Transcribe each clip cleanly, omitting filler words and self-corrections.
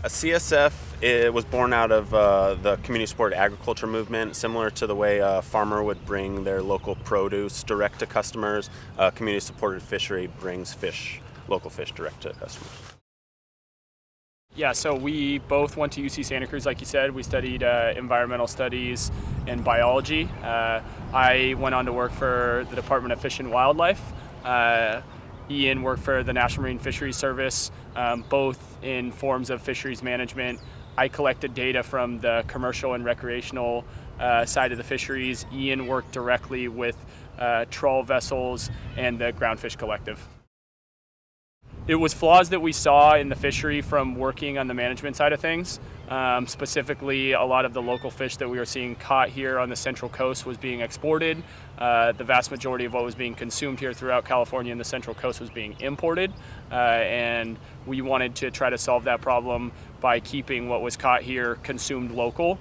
A CSF it was born out of the community-supported agriculture movement, similar to the way a farmer would bring their local produce direct to customers. Community-supported fishery brings local fish direct to customers. Yeah, so we both went to UC Santa Cruz, like you said. We studied environmental studies and biology. I went on to work for the Department of Fish and Wildlife. Ian worked for the National Marine Fisheries Service, both in forms of fisheries management. I collected data from the commercial and recreational side of the fisheries. Ian worked directly with trawl vessels and the groundfish collective. It was flaws that we saw in the fishery from working on the management side of things. Specifically, a lot of the local fish that we were seeing caught here on the Central Coast was being exported. The vast majority of what was being consumed here throughout California and the Central Coast was being imported. And we wanted to try to solve that problem by keeping what was caught here consumed local.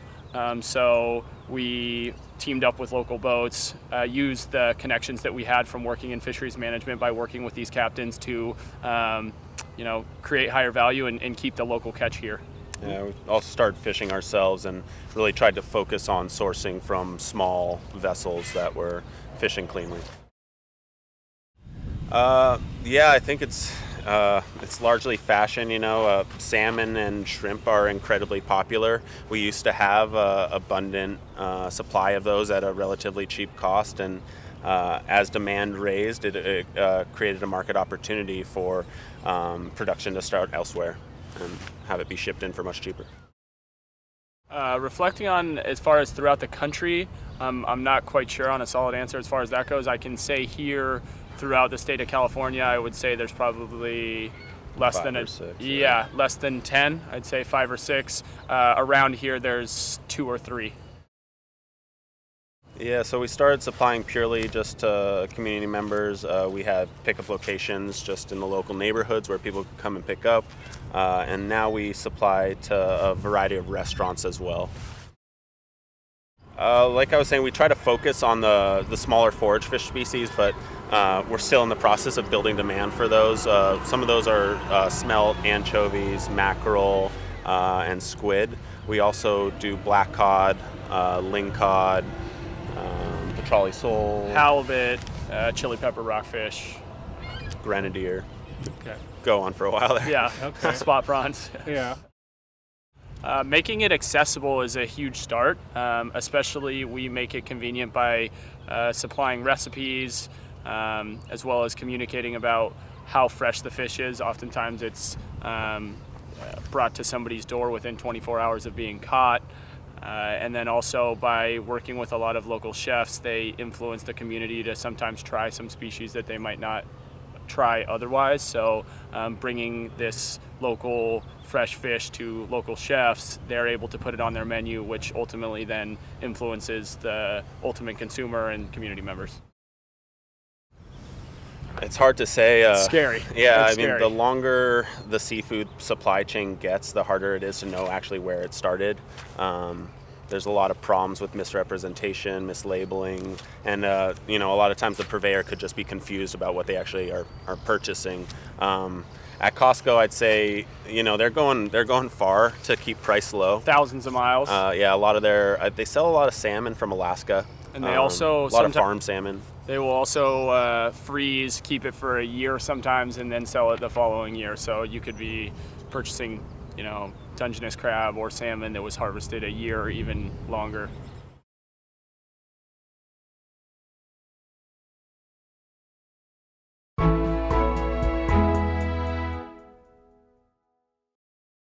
So we teamed up with local boats, used the connections that we had from working in fisheries management by working with these captains to create higher value and keep the local catch here. Yeah, we also started fishing ourselves and really tried to focus on sourcing from small vessels that were fishing cleanly. I think it's largely fashion. Salmon and shrimp are incredibly popular. We used to have an abundant supply of those at a relatively cheap cost, and as demand raised, it created a market opportunity for production to start elsewhere and have it be shipped in for much cheaper. Reflecting on as far as throughout the country, I'm not quite sure on a solid answer as far as that goes. I can say here throughout the state of California, I would say there's probably less than 10. I'd say 5 or 6. Around here, there's 2 or 3. Yeah, so we started supplying purely just to community members. We had pickup locations just in the local neighborhoods where people could come and pick up. And now we supply to a variety of restaurants as well. Like I was saying, we try to focus on the smaller forage fish species, but we're still in the process of building demand for those. Some of those are smelt, anchovies, mackerel, and squid. We also do black cod, lingcod, petrale sole, halibut, chili pepper rockfish, grenadier. Okay. Go on for a while there. Yeah, Okay. spot prawns. Yeah. Making it accessible is a huge start. Especially we make it convenient by supplying recipes, as well as communicating about how fresh the fish is. Oftentimes it's brought to somebody's door within 24 hours of being caught. And then also by working with a lot of local chefs, they influence the community to sometimes try some species that they might not try otherwise. So bringing this local fresh fish to local chefs, they're able to put it on their menu, which ultimately then influences the ultimate consumer and community members. It's hard to say. It's scary. Yeah, It's I mean, scary. the longer the seafood supply chain gets, the harder it is to know actually where it started. There's a lot of problems with misrepresentation, mislabeling, and a lot of times the purveyor could just be confused about what they actually are purchasing. At Costco, I'd say they're going far to keep price low. Thousands of miles. A lot of they sell a lot of salmon from Alaska, and they also a lot of farm salmon. They will also freeze, keep it for a year sometimes, and then sell it the following year. So you could be purchasing, Dungeness crab or salmon that was harvested a year or even longer.